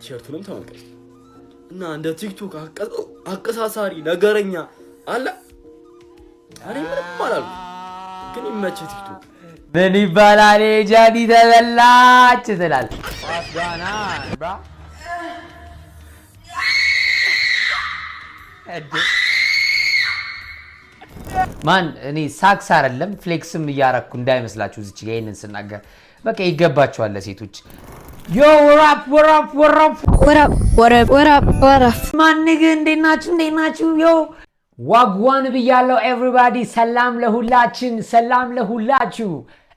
ቲሸርቱንም ተመልከት እና እንደ ቲክቶክ አቀሳሳሪ ነገረኛ አለ አሬ ምንም አላልኩም ግን ይመች ቲክቶክ ምን ይባላል ጃዲ ተበላች ትላል አስጋና ብራ ማን እኔ ሳክስ አይደለም ፍሌክስም እያረኩ እንዳይመስላችሁ እዚህ ጋር ይሄንን ስናገር በቃ ይገባቸዋል ለሴቶች ዮ ወራፕ ማን ንግ እንደናችሁ ዮ ዋግዋን ብያለሁ ኤቭሪባዲ ሰላም ለሁላችሁ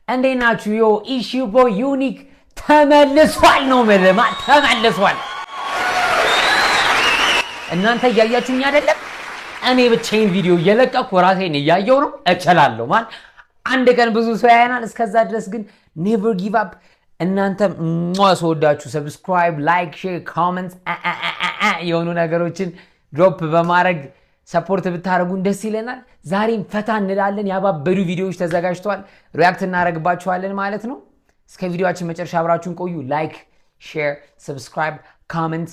እንደናችሁ ዮ ኢሹ ቦይ ዩኒክ ተመልሷል ነው ማለት ተመልሷል እናንተ ያያችሁኝ አይደለም እኔ ብቻዬን ቪዲዮ እየለቀኩ ራሴን እያየው ነው እችላለሁ ማን አንድ ቀን ብዙ ሰው ያያናል እስከዛ ድረስ ግን never give up እናንተ ማስወዳችሁ ሰብስክራይብ ላይክ ሼር ኮሜንት የሆኑ ነገሮችን ድሮፕ በማድረግ ሰፖርት ብታረጉን ደስ ይለናል ዛሬም ፈታ እንላለን ያባበዱ ቪዲዮዎች ተዘጋጅተዋል ሪአክት እናረግባችኋለን ማለት ነው እስከ ቪዲዮአችን መጨረሻ አብራችሁን ቆዩ ላይክ ሼር ሰብስክራይብ ኮሜንት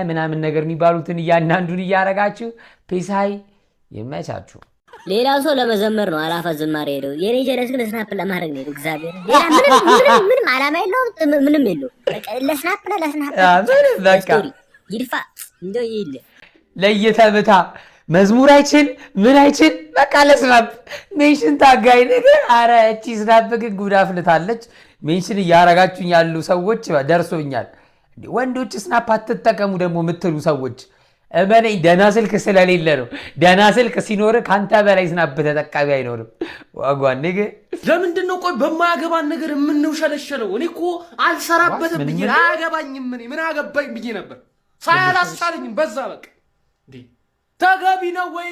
ምናምን ነገር የሚባሉትን እያንዳንዱን እያረጋችሁ ፔሳይ ይመቻችሁ ሌላው ሰው ለመዘመር ነው አላፋ ዝማሬ ሄደው የኔ ጀለስ ግን ስናፕ ለማድረግ ነው እግዚአብሔር ምንም ዓላማ የለውም ምንም የለውም በቃ ለስናፕ በቃ ይድፋ እንደው ይል ለየተመታ መዝሙር አይችል ምን አይችል በቃ ለስናፕ ሜንሽን ታጋይ ነገር አረ እቺ ስናፕ ግን ጉድ አፍልታለች ሜንሽን ያረጋችሁኝ ያሉ ሰዎች ደርሶኛል ወንዶች ስናፕ አትጠቀሙ ደግሞ ምትሉ ሰዎች እመኔ ደና ስልክ ስለሌለ ነው ደና ስልክ ሲኖር ካንተ በላይ ስናፕ ተጠቃሚ አይኖርም ዋጓን ነገ ለምንድን ነው ቆይ በማያገባን ነገር የምንውሸለሸለው እኔ እኮ አልሰራበትም ብዬ አያገባኝም ምን አገባኝ ብዬ ነበር ሳያላሳለኝም በዛ በቃ እንዴ ተገቢ ነው ወይ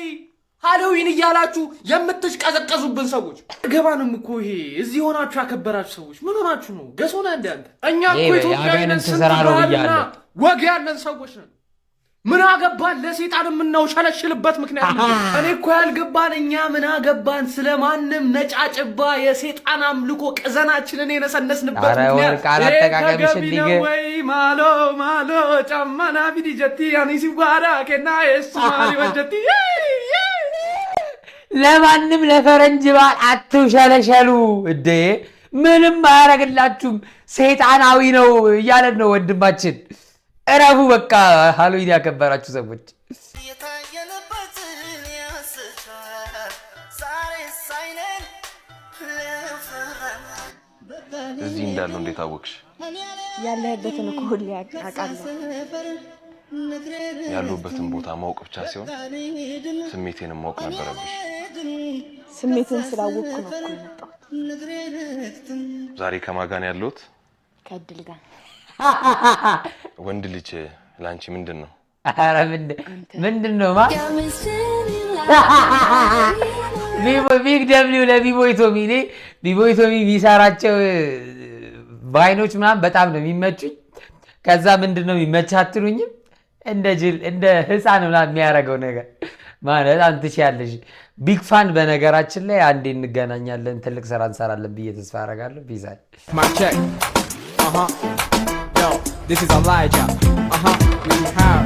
ሃሎዊን እያላችሁ የምትሽቀዘቀዙብን ሰዎች ገባንም እኮ ይሄ እዚህ ሆናችሁ ያከበራችሁ ሰዎች ምን ሆናችሁ ነው ገሶና እንደ አንተ እኛ እኮ ኢትዮጵያውያን ተሰራራው ይያለ ወግ ያለን ሰዎች ነን ምን አገባን ለሰይጣን ምንናው ሸለሽልበት ምክንያት እኔ እኮ ያልገባን እኛ ምን አገባን ስለማንም ነጫጭባ የሰይጣን አምልኮ ቀዘናችንን የነሰነስንበት ምክንያት ቃል አጠቃቀምሽ እንዲገ ወይ ማሎ ጫማና ቢዲጀቲ ያኒሲ ጓዳ ከና የሱማሊ ወጀቲ ለማንም ለፈረንጅ ባል አትሸለሸሉ እዴ ምንም አያረግላችሁም ሰይጣናዊ ነው እያለን ነው ወንድማችን እረፉ በቃ ሃሎዊን ያከበራችሁ ሰዎች እዚህ እንዳለው እንዴት አወቅሽ ያለህበትን እኮ ሁሉ ያውቃለሁ ያለሁበትን ቦታ ማወቅ ብቻ ሲሆን ስሜቴንም ማወቅ ነበረብሽ ስሜትን ስላወቅኩ ነው እኮ የመጣሁት ዛሬ ከማን ጋር ነው ያለሁት ከድል ጋር ወንድ ልጅ ላንቺ ምንድነው አረ ምንድነው ማ ቢግ ደብሊው ለቢቦይ ቶሚ ቢሰራቸው ባይኖች ምናምን በጣም ነው የሚመቹኝ ከዛ ምንድነው የሚመቻትሉኝም እንደ ጅል እንደ ህፃን ምናምን የሚያረገው ነገር ማለት አንተ ሲያለሽ ቢግ ፋን በነገራችን ላይ አንዴ እንገናኛለን ትልቅ ስራ እንሰራለን ብዬ ተስፋ አደርጋለሁ ቢዛይ ማቼክ yo this is Elijah we have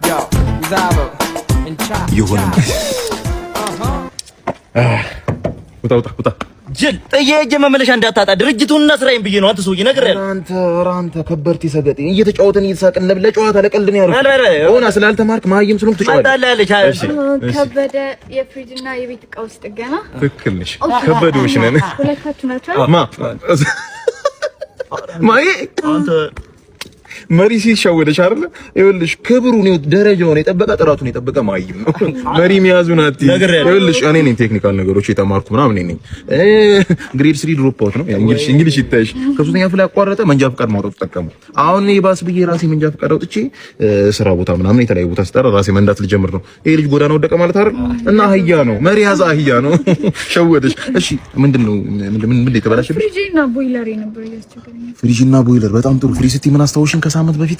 yo Zabo and Chop ይሁን ውጣ ጅል ጠየጀ መመለሻ እንዳታጣ ድርጅቱንና ስራዬን ብዬ ነው አንተ ሰውዬ ነገር ያለ አንተ ከበርቲ ሰገጤ እየተጫወተን እየተሳቀን ለጨዋታ ለቀልድ ነው ያለው ሆና ስላልተማርክ ማይም ስለሆንክ ትጫወታለህ ከበደ የፍሪጅና የቤት እቃ ውስጥ ገና ትክክል ነሽ ከበዶሽ ነን ሁለታችሁ ናችሁ ማይ አንተ መሪ ሲሻወደሽ አይደል ይኸውልሽ ክብሩን ደረጃውን የጠበቀ ጥራቱን የጠበቀ ማይም ነው መሪ ሚያዙን አትይ ይኸውልሽ እኔ ነኝ ቴክኒካል ነገሮች የተማርኩ ምናምን ነኝ ግሬድ 3 ድሮፕ አውት ነው እንግሊሽ ይታይሽ ከሶስተኛ ፍላ ያቋረጠ መንጃ ፍቃድ ማውጣት ተጠቀሙ አሁን ባስ ብዬ ራሴ መንጃ ፍቃድ አውጥቼ ስራ ቦታ ምናምን የተለያየ ቦታ ስጠራ ራሴ መንዳት ልጀምር ነው ይሄ ልጅ ጎዳና ወደቀ ማለት አይደል እና አህያ ነው መሪ ያዛ አህያ ነው ሸወደሽ እሺ ምንድነው ምን የተበላሸብሽ ፍሪጅና ቦይለር በጣም ጥሩ ፍሪጅ ስቲ ምን አስታውሽን ከሳምንት በፊት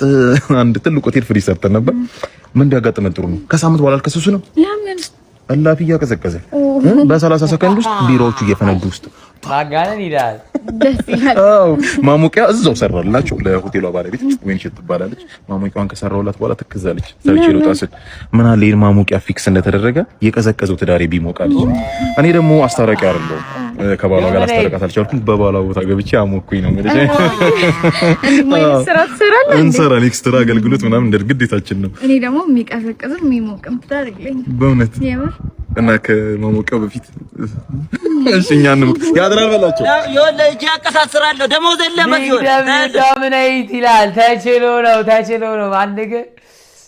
አንድ ትልቅ ሆቴል ፍሪጅ ሰርተን ነበር ምን እንዲያጋጥመን ጥሩ ነው ከሳምንት በኋላ አልከሰሱ ነው ለምን አላፊ ያቀዘቀዘ በ30 ሰከንድ ውስጥ ቢሮዎቹ እየፈነዱ ውስጥ ማጋነን ይላል ደስ ይላል። አዎ ማሞቂያ እዛው ሰራላችሁ ለሆቴሏ ባለቤት ወይንሸት ትባላለች። ማሞቂያዋን ከሰራውላት በኋላ ትክዛለች። ሰርቼ ልወጣ ስል ምን አለ ይሄን ማሞቂያ ፊክስ እንደተደረገ የቀዘቀዘው ትዳሬ ቢሞቃለች። እኔ ደግሞ አስታራቂ አይደለሁ ከባሏ ጋር አስታረቃት አልቻልኩም። በባሏ ቦታ ገብቼ አሞኩኝ ነው ማለት ነው። ስራ ትሰራለህ? እንሰራለን። ኤክስትራ አገልግሎት ምናምን እንደ ግዴታችን ነው። እኔ ደግሞ የሚቀዘቅዝም የሚሞቅም ታደርግልኝ በእውነት እና ከማሞቂያው በፊት እኛ ነው ያድራል በላቸው። ይኸውልህ እጅ ያቀሳስራለሁ ደሞዝ የለም ዶሚኔት ይላል። ተችሎ ነው አንድ ግን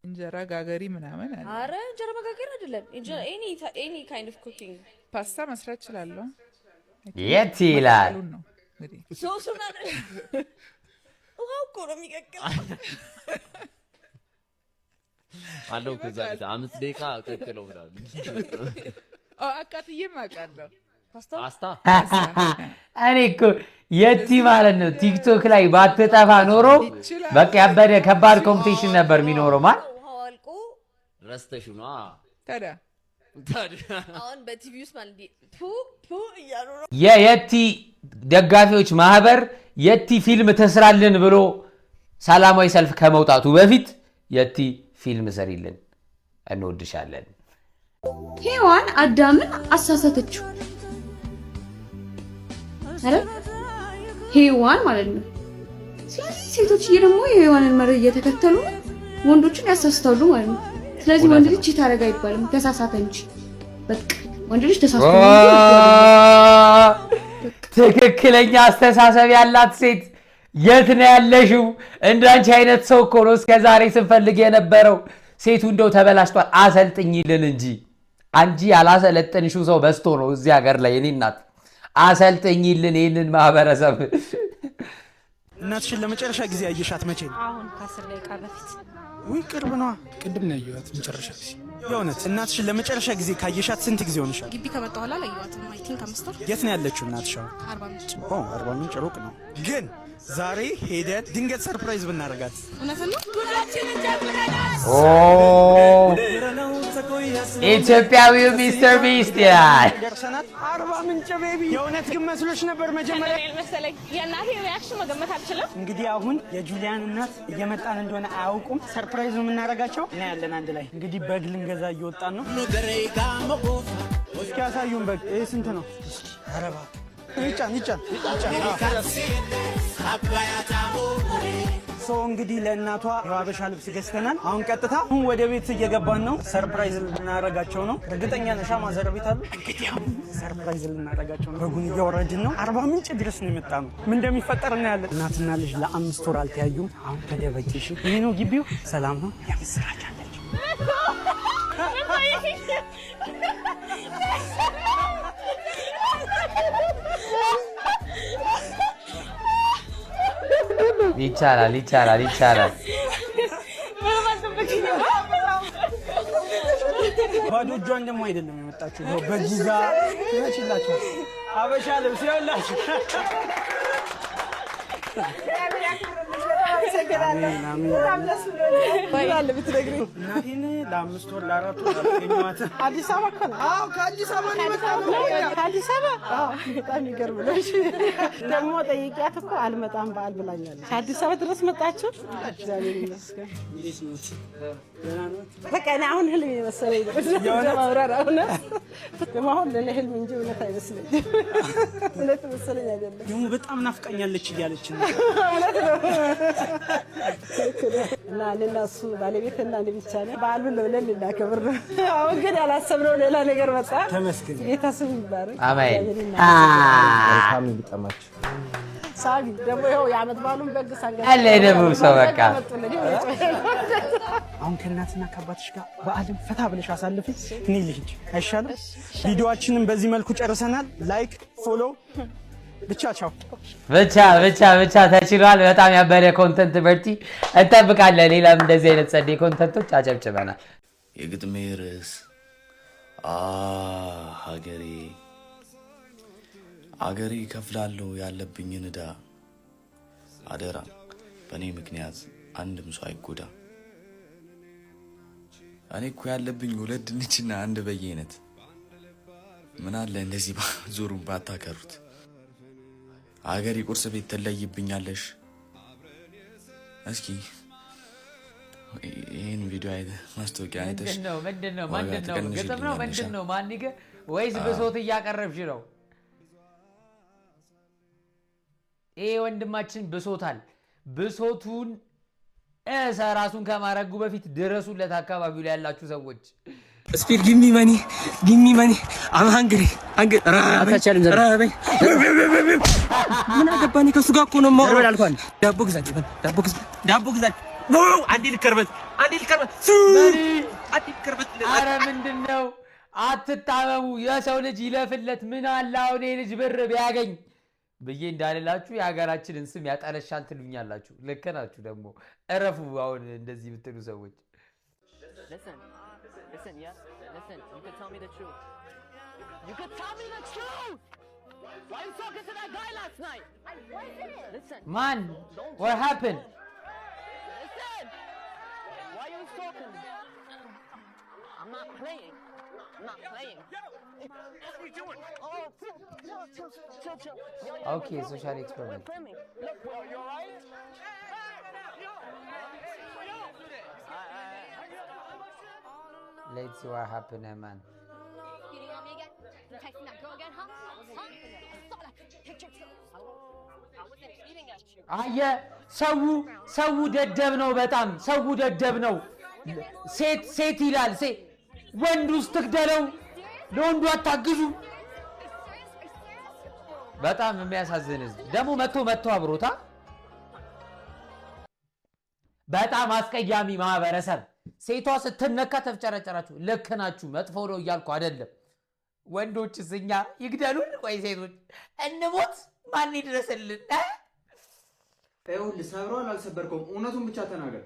እንጀራ ጋገሪ ምናምን አለ። አረ እንጀራ መጋገር አይደለም ኤኒ ካይንድ ኦፍ ኩኪንግ ፓስታ መስራት እችላለሁ። የት ይላል ሶሱን ውሃው እኮ ነው የሚቀቅለው አለው ከዛ 5 ደቂቃ ቀቅለው ብላል። አቃጥዬም አውቃለሁ ፓስታ። እኔ እኮ የቲ ማለት ነው ቲክቶክ ላይ ባትጠፋ ኖሮ በቃ ያበደ ከባድ ኮምፒቲሽን ነበር የሚኖረው። ማለት ውሃው አልቆ ረስተሽ ነው ታዲያ አሁን በቲቪ ውስጥ ማለት ፑ እያሉ ነው። የየቲ ደጋፊዎች ማህበር የቲ ፊልም ተስራልን ብሎ ሰላማዊ ሰልፍ ከመውጣቱ በፊት የቲ ፊልም ሰሪልን እንወድሻለን። ሔዋን አዳምን አሳሳተችው። አረ ሔዋን ማለት ነው። ስለዚህ ሴቶች ደግሞ የሔዋንን መርህ እየተከተሉ ወንዶችን ያሳስታሉ ማለት ነው። ስለዚህ ወንድ ልጅ ታረጋ አይባልም፣ ተሳሳተ እንጂ በቃ ወንድ ልጅ ተሳስቶ ትክክለኛ አስተሳሰብ ያላት ሴት የት ነው ያለሽው? እንዳንቺ አይነት ሰው እኮ ነው እስከዛሬ ስንፈልግ የነበረው። ሴቱ እንደው ተበላሽቷል፣ አሰልጥኝልን እንጂ አንጂ ያላሰለጠንሽው ሰው በዝቶ ነው እዚህ ሀገር ላይ። እኔ እናት አሰልጥኝልን ይህንን ማህበረሰብ። እናትሽን ለመጨረሻ ጊዜ ያየሻት መቼ ነው? አሁን ከ10 ደቂቃ በፊት። ውይ ቅርብ ነዋ። ቅድም ነው ያየኋት መጨረሻ ጊዜ። የእውነት እናትሽን ለመጨረሻ ጊዜ ካየሻት ስንት ጊዜ ሆነሻል? ግቢ ከመጣ በኋላ ላየኋትም አይ ቲንክ 5 ወር። የት ነው ያለችው እናትሽ? አርባ ምንጭ። አርባ ምንጭ ሩቅ ነው ግን ዛሬ ሄደን ድንገት ሰርፕራይዝ ብናረጋት እውነትን ነው። ሁላችንን ጀምረናል። ኢትዮጵያዊው ሚስተር ቢስት ይላል። ደርሰናል። አርባ ምንጭ ቤቢ። የእውነት ግን መስሎሽ ነበር መጀመሪያ? መሰለኝ። የእናቴ ሪያክሽን መገመት አልችልም። እንግዲህ አሁን የጁሊያን እናት እየመጣን እንደሆነ አያውቁም። ሰርፕራይዝ ነው የምናረጋቸው እና ያለን አንድ ላይ እንግዲህ በግ ልንገዛ እየወጣን ነው። እስኪ ያሳዩን በግ። ይሄ ስንት ነው? አረባ ይጫን ሰው እንግዲህ ለእናቷ የሀበሻ ልብስ ገዝተናል። አሁን ቀጥታ ወደ ቤት እየገባን ነው። ሰርፕራይዝ ልናረጋቸው ነው። እርግጠኛ ነሻ ማዘር ቤት አሉ። እንግዲህ አሁን ሰርፕራይዝ ልናረጋቸው ነው። በጉን እያወረድን ነው። አርባ ምንጭ ድረስ ነው የመጣ ነው። ምን እንደሚፈጠር እናያለን። እናትና ልጅ ለ5 ወር አልተያዩም። አሁን ተደበቂሽ። ይሄ ነው ግቢው። ሰላም ነው። የምስራች አለች። ይቻላል። ባዶ እጇን ደግሞ አይደለም የመጣችው። በጊዛ ትመችላችሁ አበሻ ልብስ ይኸውላችሁ። እናቴን ለ5 ወር ለ4 ወር አገኘኋት። አዲስ አበባ እኮ ነው። አዎ ከአዲስ አበባ ነው የመጣነው። ከአዲስ አበባ? አዎ በጣም ይገርም ነው። እሺ ደግሞ ጠይቂያት እኮ አልመጣም በዓል ብላኛለች። ከአዲስ አበባ ድረስ መጣችሁ? እግዚአብሔር ይመስገን። በቃ እኔ አሁን ህልም የመሰለኝ ነው። የሆነ ማውራራ ሆነ ደግሞ አሁን ለእኔ ህልም እንጂ እውነት አይመስለኝም። እውነት መሰለኝ አይደለም። ደግሞ በጣም ናፍቃኛለች እያለች ነው። እውነት ነው። እና እኔና እሱ ባለቤትና እኔ ብቻ ነን። በዓል ብለን ልናከብር ነው። አሁን ግን ያላሰብነው ሌላ ነገር መጣ። ተመስገን። ጌታ ስሙ ይባረክ። አሜን። መልካም ይጠማችሁ። ሳቢ ደግሞ ይኸው የዓመት በዓሉን በግ ሳንገዛ አለ ደቡብ ሰው በቃ አሁን ከእናትና ከአባትሽ ጋር በዓልን ፈታ ብለሽ አሳልፊ። እኔ ልሂድ አይሻልም? ቪዲዮአችንን በዚህ መልኩ ጨርሰናል። ላይክ ፎሎ ብቻ ቻው። ብቻ ተችሏል። በጣም ያበረ ኮንተንት በርቲ እንጠብቃለን። ሌላም እንደዚህ አይነት ጸዴ ኮንተንቶች አጨብጭበናል። የግጥሜ ርዕስ አገሬ ከፍላለሁ ያለብኝን ዕዳ አደራ በእኔ ምክንያት አንድም ሰው አይጎዳ። እኔ እኮ ያለብኝ 2 ድንችና 1 በየአይነት ምን አለ እንደዚህ ዞሩን ባታከሩት። አገሬ ቁርስ ቤት ትለይብኛለሽ። እስኪ ይህን ቪዲዮ ማስታወቂያ አይተሽ ምንድነው ግጥም ነው ምንድነው ማንገ ወይስ ብሶት እያቀረብሽ ነው? ይሄ ወንድማችን ብሶታል። ብሶቱን ራሱን ከማረጉ በፊት ድረሱለት። አካባቢው ላይ ያላችሁ ሰዎች ስፒድ ጊቭ ሚ መኒ አም ሃንግሪ ራበኝ። ምን አገባኝ ከሱ ጋር እኮ ነው የማወራው። ዳቦ ግዛት አንዴ ልከርበት። ኧረ ምንድነው? አትታመሙ። የሰው ልጅ ይለፍለት። ምን አለ አሁን ልጅ ብር ቢያገኝ ብዬ እንዳልላችሁ የሀገራችንን ስም ያጠለሻል ትሉኛላችሁ። ልክ ናችሁ። ደግሞ እረፉ። አሁን እንደዚህ ብትሉ ሰዎች ማን what happened? I'm not playing. What are we doing? Chill. Okay, social experiment. Look, bro, you alright? Let's see what happened, man. You got me again? You texting that girl again, huh? I saw that picture too. I wasn't eating at you. አየ ሰው ደደብ ነው። በጣም ሰው ደደብ ነው። ሴት ይላል ወንድ ውስጥ ትግደለው፣ ለወንዱ አታግዙ። በጣም የሚያሳዝን ህዝብ ደግሞ መጥቶ አብሮታ። በጣም አስቀያሚ ማህበረሰብ። ሴቷ ስትነካ ተፍጨረጨራችሁ። ልክ ናችሁ። መጥፎ ነው እያልኩ አይደለም። ወንዶችስ እኛ ይግደሉን ወይ ሴቶች እንሞት? ማን ይድረስልን? ይኸውልህ ሰብረዋል አልሰበርከውም? እውነቱን ብቻ ተናገር።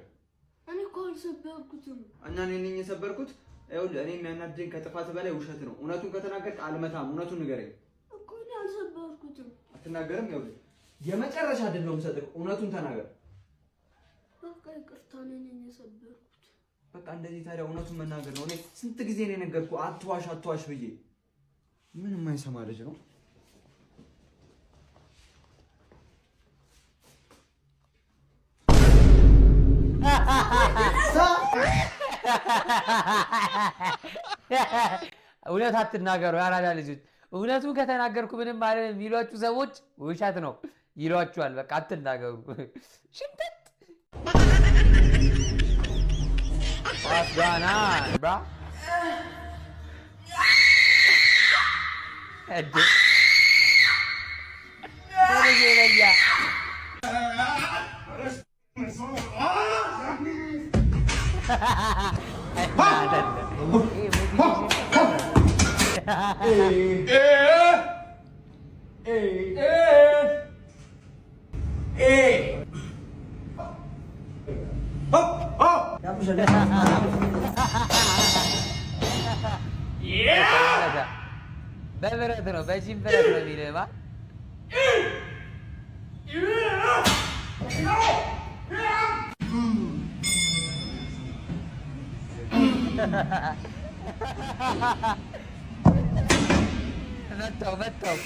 እኔ እኮ አልሰበርኩትም። እና እኔ ነኝ የሰበርኩት? ይኸውልህ እኔ የሚያናድደኝ ከጥፋት በላይ ውሸት ነው። እውነቱን ከተናገርክ አልመታም። እውነቱን ንገረኝ። እኮ እኔ አልሰበርኩትም። አትናገርም? ይኸውልህ የመጨረሻ አይደል ነው የምሰጥህ። እውነቱን ተናገር። በቃ ይቅርታ፣ እኔ ነኝ የሰበርኩት። በቃ እንደዚህ ታዲያ እውነቱን መናገር ነው። እኔ ስንት ጊዜ ነው የነገርኩህ አትዋሽ ብዬ። ምን የማይሰማ ልጅ ነው። እውነት አትናገሩ ያራዳ ልጆች። እውነቱን ከተናገርኩ ምንም ማለት የሚሏችሁ ሰዎች ውሸት ነው ይሏችኋል። በቃ አትናገሩ። ሽምጥጥ ዋስጋና ብራ እድ ወረጀለያ በብረት ነው በጂም ብረት ነው የሚልማ መጣው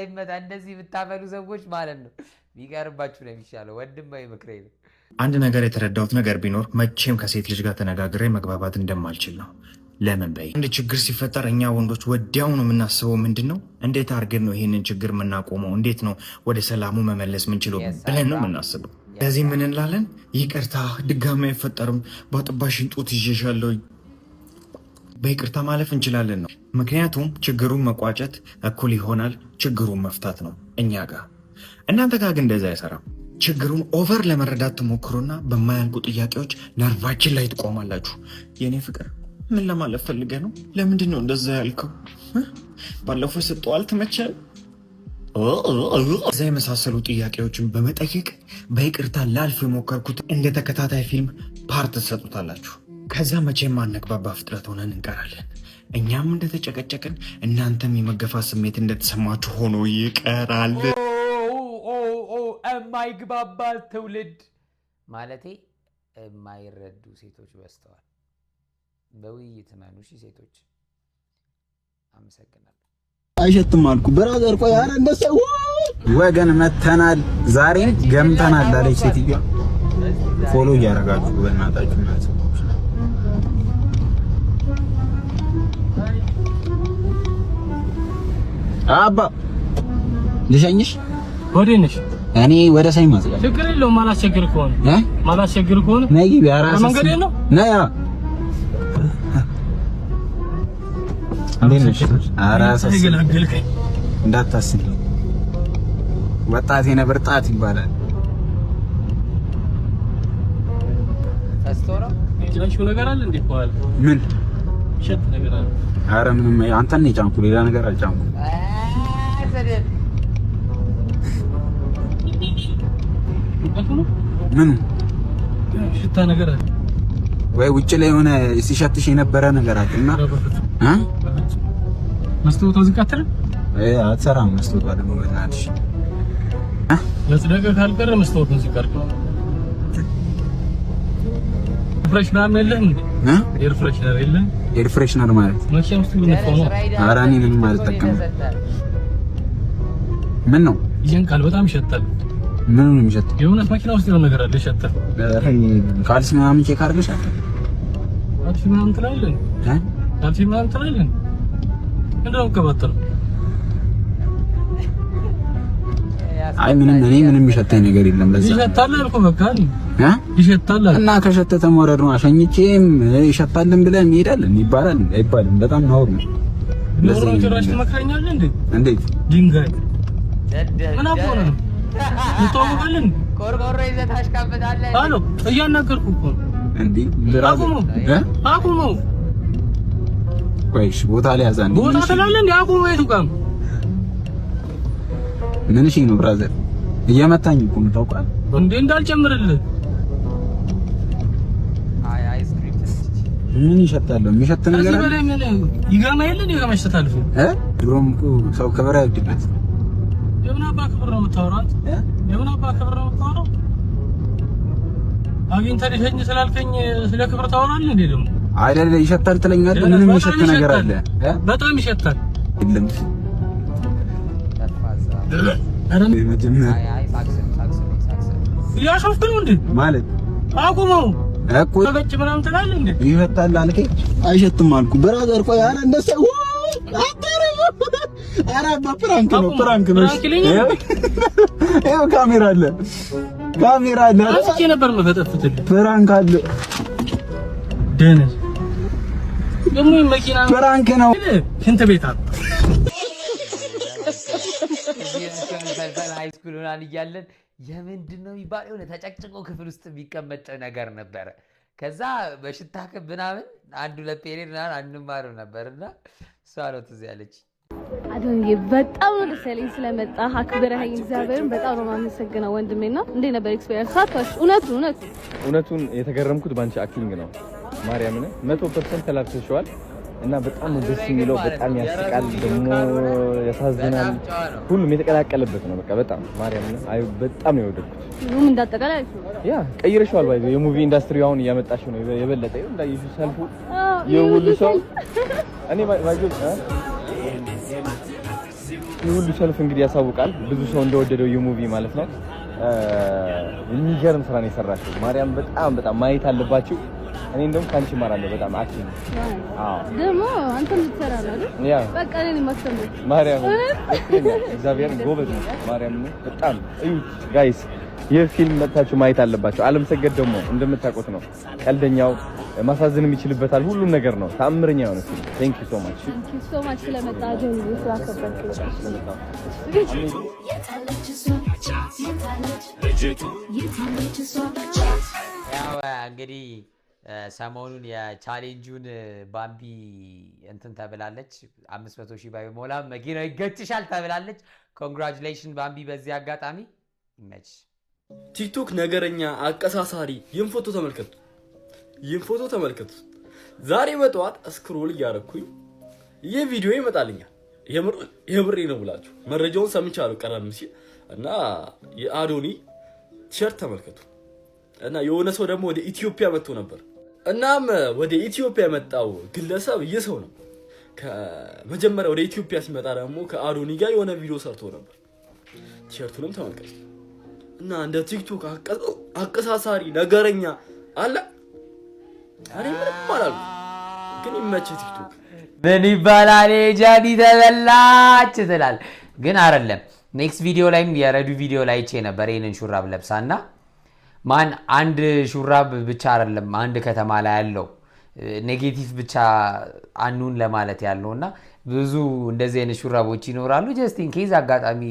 ይመታ። እንደዚህ ብታፈሉ ሰዎች ማለት ነው ቢቀርባችሁ ነው የሚሻለው። ወንድማዊ ምክሬ ነው። አንድ ነገር የተረዳሁት ነገር ቢኖር መቼም ከሴት ልጅ ጋር ተነጋግሬ መግባባት እንደማልችል ነው። ለምን በይ አንድ ችግር ሲፈጠር እኛ ወንዶች ወዲያው ነው የምናስበው ምንድን ነው እንዴት አድርገን ነው ይሄንን ችግር የምናቆመው፣ እንዴት ነው ወደ ሰላሙ መመለስ ምንችለው ብለን ነው የምናስበው። ስለዚህ ምን እንላለን? ይቅርታ ድጋሚ አይፈጠርም፣ ባጥባሽን ጡት ይዤሻለሁ፣ በይቅርታ ማለፍ እንችላለን ነው። ምክንያቱም ችግሩን መቋጨት እኩል ይሆናል ችግሩን መፍታት ነው እኛ ጋር። እናንተ ጋር ግን እንደዛ አይሰራም። ችግሩን ኦቨር ለመረዳት ትሞክሩና በማያልቁ ጥያቄዎች ነርቫችን ላይ ትቆማላችሁ። የኔ ፍቅር ምን ለማለት ፈልገህ ነው? ለምንድን ነው እንደዛ ያልከው? ባለፈው የሰጠው አልተመቸህም? እዛ የመሳሰሉ ጥያቄዎችን በመጠየቅ በይቅርታ ላልፍ የሞከርኩት እንደ ተከታታይ ፊልም ፓርት ትሰጡታላችሁ። ከዛ መቼም ማነግባባ ፍጥረት ሆነን እንቀራለን። እኛም እንደተጨቀጨቅን እናንተም የመገፋት ስሜት እንደተሰማችሁ ሆኖ ይቀራል። የማይግባባ ትውልድ ማለቴ የማይረዱ ሴቶች በዝተዋል። በውይይት መኑ። እሺ ሴቶች አመሰግናለሁ። አይሸትም አልኩ ብራዘር። ቆይ አረ እንደሰው ወገን መተናል ዛሬ ገምተናል አለች ሴትዮዋ። ፎሎ እያደረጋችሁ በእናታችሁ ማለት አባ ልሸኝሽ ወዴ ነሽ? እኔ ወደ ሳይ ማዝጋ ችግር የለውም። ማላስቸግር ከሆነ ነይ ቢያራስ መንገዴ ነው ነይ እንዴት ነሽ? አራስ ገላገልከኝ እንዳታስቢ ወጣት የነብር ጣት ይባላል። አስተውራ የጫንሽው ነገር አለ እንዴ? በኋላ ምን ሸት ነገር አለ? አረ ምንም አንተን ነው የጫንኩ ሌላ ነገር አልጫንኩም። ምን ሽታ ነገር አለ ወይ ውጭ ላይ ሆነ ሲሸትሽ የነበረ ነገር አለና መስታወቱ ዝቃተረ አትሰራም። መስታወቱ ደግሞ በእናትሽ ለጽደቀ ካልቀረ መስታወቱን ዝቃርኩ ፍሬሽ ምናምን የለም እንዴ? ኤር ፍሬሽነር የለም? ኤር ፍሬሽነር ማለት መቼም ውስጥ ብንፈው ነው። ኧረ እኔ ምንም አልጠቀምም። ምን ነው ይሄን ቃል በጣም ይሸታል። ምን ነው የሚሸተው? የሆነ መኪና ውስጥ የሆነ ነገር አለ ይሸታል። ካልሲ ምናምን ቼክ አድርገሻል? ካልሲ ምናምን ትላለህ? ካልሲ ምናምን ትላለህ? እንደው ከመጣው አይ ምንም እኔ ምንም ይሸተኝ ነገር የለም። ለዛ ይሸታል አልኩ በቃ ይሸታል እና ከሸተተ መውረድ ነው። አሸኝቼም ይሸታልን ብለን እንሄዳለን ይባላል አይባልም? በጣም ነው ነው። ለዛ ጭራሽ ትመክረኛለህ እንዴ? እንዴት ድንጋይ ምን አቆነ ነው ትተዋወቃለን? ቆርቆሮ ይዘህ ታሽካበታለህ። አሎ እያናገርኩ እኮ እንዴ አቁመው ቆይሽ ቦታ ላይ ያዛን ቦታ ትላለህ እንዴ? አቁመው የቱ ጋር ምን እሺ ነው ብራዘር እየመታኝ እኮ ነው ታውቃለህ እንዴ? እንዳልጨምርልህ አይ አይስክሪም ምን ይሸታል? የሚሸት ነገር እዚህ በላይ ምን ይገማ የለን ይገማ ይሸታል ድሮም እኮ ሰው ክብር አይወድበት። የምን አባ ክብር ነው የምታወራው? የምን አባ ክብር ነው የምታወራው? አግኝተህ ልሸኝ ስላልከኝ ስለ ክብር ታወራለህ እንዴ? ደግሞ አይደለ ይሸታል ትለኛለህ። ምንም የሚሸት ነገር አለ? በጣም ይሸታል። የለም አረ አይ ሳክስ ያሾፍክ ነው እንዴ? ማለት አቁመው እኮ በጭ ምናምን ትላለህ እንዴ? ይሸታል አልከኝ። አይሸትም አልኩ ብራዘር። ቆይ አረ እንደሰው አረ በፕራንክ ነው ፕራንክ ነው። ይኸው ካሜራ አለ አስቼ ነበር መፈጠፍትልህ። ፕራንክ አለ ደነስ ደግሞ መኪና ፕራንክ ነው። ሽንት ቤት አለ ሃይስኩል ሆናን እያለን የምንድን ነው የሚባለው የሆነ ተጨቅጭቆ ክፍል ውስጥ የሚቀመጥ ነገር ነበረ። ከዛ በሽታ ክብ ምናምን አንዱ ለፔሬድ ምናምን አንማረው ነበርና እሷ ነው ትዝ ያለች። አዶንዬ በጣም ነው ደስ ያለኝ ስለመጣ አክብረኸኝ እግዚአብሔርን በጣም ነው የማመሰግነው ወንድሜና። እንዴት ነበር ኤክስፒሪየንስ? ሳትዋሽ እውነቱን የተገረምኩት ባንቺ አክቲንግ ነው። ማርያምን 100% ተላብሰሽዋል እና በጣም ነው ደስ የሚለው። በጣም ያስቃል፣ ደግሞ ያሳዝናል። ሁሉም የተቀላቀለበት ነው። በቃ በጣም ማርያምን በጣም ነው የወደድኩት። ሁሉም እንዳጠቃላይ ያ ቀይረሽዋል። ባይ የሙቪ ኢንዱስትሪ አሁን እያመጣሽ ነው የበለጠ እንዳይሽ ሰልፉ የሁሉ ሰው እኔ ባይጆ የሁሉ ሰልፍ እንግዲህ ያሳውቃል ብዙ ሰው እንደወደደው የሙቪ ማለት ነው። የሚገርም ስራ ነው የሰራችው። ማርያም በጣም ማየት አለባችሁ። እኔ እንደውም ካንቺ ማራለሁ በጣም አክቲንግ። አዎ ደግሞ አንተ ልትሰራ ነው አይደል? ያ በቃ እኔ ማስተምር ማርያም እግዚአብሔር ጎበዝ ነው። ማርያም በጣም እዩት ጋይስ። ይህ ፊልም መታችሁ ማየት አለባችሁ። አለም ሰገድ ደግሞ እንደምታውቁት ነው ቀልደኛው፣ ማሳዘን የሚችልበታል ሁሉም ነገር ነው። ተአምረኛ የሆነ ፊልም። ቴንክ ዩ ሶ ማች ስለመጣ ጀምሮ ስላከበርኩ። ያው እንግዲህ ሰሞኑን የቻሌንጁን ባምቢ እንትን ተብላለች። 500,000 ባይሞላ መኪና ይገጭሻል ተብላለች። ኮንግራቹሌሽን ባምቢ። በዚህ አጋጣሚ ይመች። ቲክቶክ ነገረኛ አቀሳሳሪ። ይህን ፎቶ ተመልከቱ። ዛሬ በጠዋት ስክሮል እያደረኩኝ ይህ ቪዲዮ ይመጣልኛል። የምሬ ነው ብላችሁ መረጃውን ሰምቻለሁ ቀደም ሲል እና የአዶኒ ቲሸርት ተመልከቱ። እና የሆነ ሰው ደግሞ ወደ ኢትዮጵያ መጥቶ ነበር እናም ወደ ኢትዮጵያ የመጣው ግለሰብ ይሰው ነው። ከመጀመሪያ ወደ ኢትዮጵያ ሲመጣ ደግሞ ከአዶኒ ጋር የሆነ ቪዲዮ ሰርቶ ነበር። ቲሸርቱንም ተመልከቱ እና እንደ ቲክቶክ አቀሳሳሪ ነገረኛ አለ። እኔ ምንም አላልኩም፣ ግን ይመችህ ቲክቶክ ምን ይባላል? ጃኒ ተበላች ትላል። ግን አይደለም። ኔክስት ቪዲዮ ላይም የረዱ ቪዲዮ ላይ አይቼ ነበር ይሄንን ሹራብ ለብሳና ማን አንድ ሹራብ ብቻ አይደለም አንድ ከተማ ላይ ያለው ኔጌቲቭ ብቻ አኑን ለማለት ያለውና ብዙ እንደዚህ አይነት ሹራቦች ይኖራሉ። ጀስት ኢን ኬዝ አጋጣሚ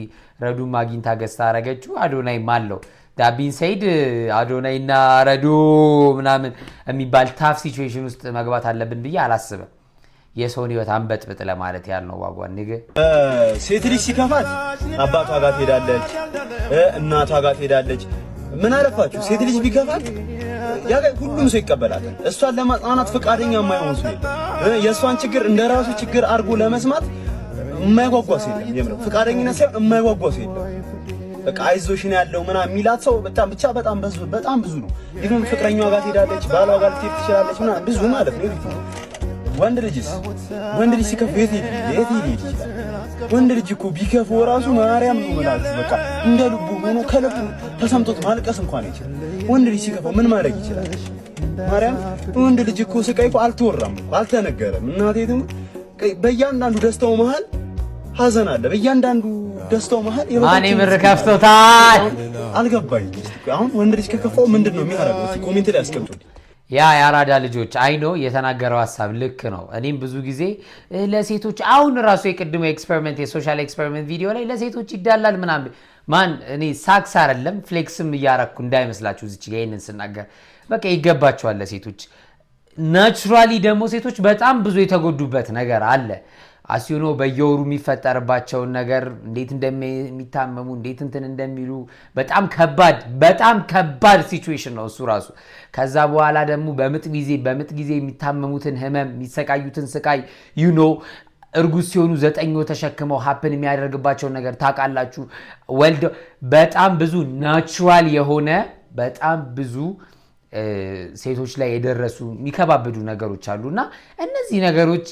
ረዱ ማግኝታ ገዝታ አረገችው። አዶናይ ማለው ዳቢን ሰይድ አዶናይና ረዱ ምናምን የሚባል ታፍ ሲቹዌሽን ውስጥ መግባት አለብን ብዬ አላስብም። የሰውን ህይወት አንበጥብጥ ለማለት ያልነው ዋጓን ንገ ሴት ልጅ ሲከፋት አባቷ ጋር ትሄዳለች፣ እናቷ ጋር ትሄዳለች። ምን አረፋችሁ ሴት ልጅ ቢከፋት ሁሉም ሰው ይቀበላታል። እሷን ለማጽናናት ፈቃደኛ የማይሆን ሰው የለም። የእሷን ችግር እንደራሱ ችግር አድርጎ ለመስማት የማይጓጓ ሰው የለም። የምር ፈቃደኝነት ሳይሆን የማይጓጓ ሰው የለም። በቃ አይዞሽ ነው ያለው ምናምን የሚላት ሰው በጣም ብዙ ነው። ይሁን ፍቅረኛዋ ጋር ትሄዳለች፣ ባሏ ጋር ትሄድ ትችላለች ምናምን ብዙ ማለት ነው። ወንድ ልጅ ሲከፋው የት ይችላል? ወንድ ልጅ እኮ ቢከፋው ራሱ ማርያም ነው ማለት በቃ እንደ ልቡ ሆኖ ከልቡ ተሰምቶት ማልቀስ እንኳን ይችላል። ወንድ ልጅ ሲከፋው ምን ማድረግ ይችላል? ማርያም ወንድ ልጅ እኮ ስቃይ እኮ አልተወራም እኮ አልተነገረም። እናቴ ትሙ በእያንዳንዱ ደስታው መሃል ሀዘን አለ። በእያንዳንዱ ደስታው መሃል ማን ምር ከፍቶታል አልገባኝም። አሁን ወንድ ልጅ ከከፋው ምንድነው የሚያደርገው? እስቲ ኮሜንት ላይ አስቀምጡልኝ። ያ ያራዳ ልጆች አይኖ የተናገረው ሐሳብ ልክ ነው። እኔም ብዙ ጊዜ ለሴቶች አሁን ራሱ የቅድሞ ኤክስፐሪመንት የሶሻል ኤክስፐሪመንት ቪዲዮ ላይ ለሴቶች ይዳላል ምናምን ማን እኔ ሳክስ አይደለም ፍሌክስም እያረኩ እንዳይመስላችሁ እዚች ጋር ይሄንን ስናገር በቃ ይገባቸዋል ለሴቶች። ናቹራሊ ደግሞ ሴቶች በጣም ብዙ የተጎዱበት ነገር አለ። አሲዮኖ በየወሩ የሚፈጠርባቸውን ነገር እንዴት እንደሚታመሙ እንዴት እንትን እንደሚሉ በጣም ከባድ ሲቹዌሽን ነው እሱ ራሱ። ከዛ በኋላ ደግሞ በምጥ ጊዜ የሚታመሙትን ህመም የሚሰቃዩትን ስቃይ እርጉዝ ሲሆኑ 9 ወር ተሸክመው ሀፕን የሚያደርግባቸውን ነገር ታውቃላችሁ። ወልደው በጣም ብዙ ናቹራል የሆነ በጣም ብዙ ሴቶች ላይ የደረሱ የሚከባበዱ ነገሮች አሉና እነዚህ ነገሮች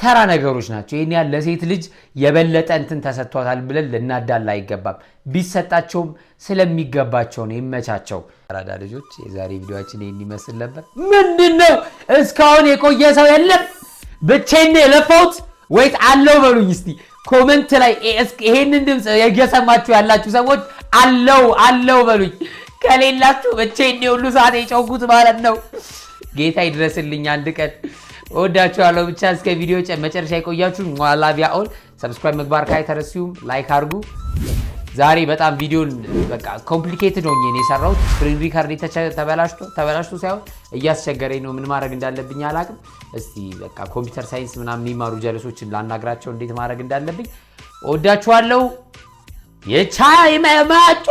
ተራ ነገሮች ናቸው። ይሄን ያለ ለሴት ልጅ የበለጠ እንትን ተሰጥቷታል ብለን ልናዳላ አይገባም። ቢሰጣቸውም ስለሚገባቸው ነው። ይመቻቸው። አራዳ ልጆች የዛሬ ቪዲዮአችን ይሄን ይመስል ነበር። ምንድነው እስካሁን የቆየ ሰው የለም? ብቻዬን የለፋሁት ወይስ አለው በሉኝ እስቲ ኮሜንት ላይ ይሄንን ድምጽ እየሰማችሁ ያላችሁ ሰዎች አለው በሉኝ። ከሌላችሁ ብቻዬን ሁሉ ሰዓት የጨውኩት ማለት ነው። ጌታ ይድረስልኝ አንድ ቀን። ወዳችኋለሁ። ብቻ እስከ ቪዲዮ መጨረሻ ይቆያችሁ። ላቪያ ኦል ሰብስክራይብ ምግባር ካይተረሲዩም ላይክ አድርጉ። ዛሬ በጣም ቪዲዮን በቃ ኮምፕሊኬትድ ሆኜ ነው የሰራሁት። ስክሪን ሪከርድ ተበላሽቶ ሳይሆን እያስቸገረኝ ነው። ምን ማድረግ እንዳለብኝ አላቅም። እስቲ በቃ ኮምፒውተር ሳይንስ ምናምን የሚማሩ ጀለሶችን ላናግራቸው እንዴት ማድረግ እንዳለብኝ። ወዳችኋለሁ። የቻይ መማጩ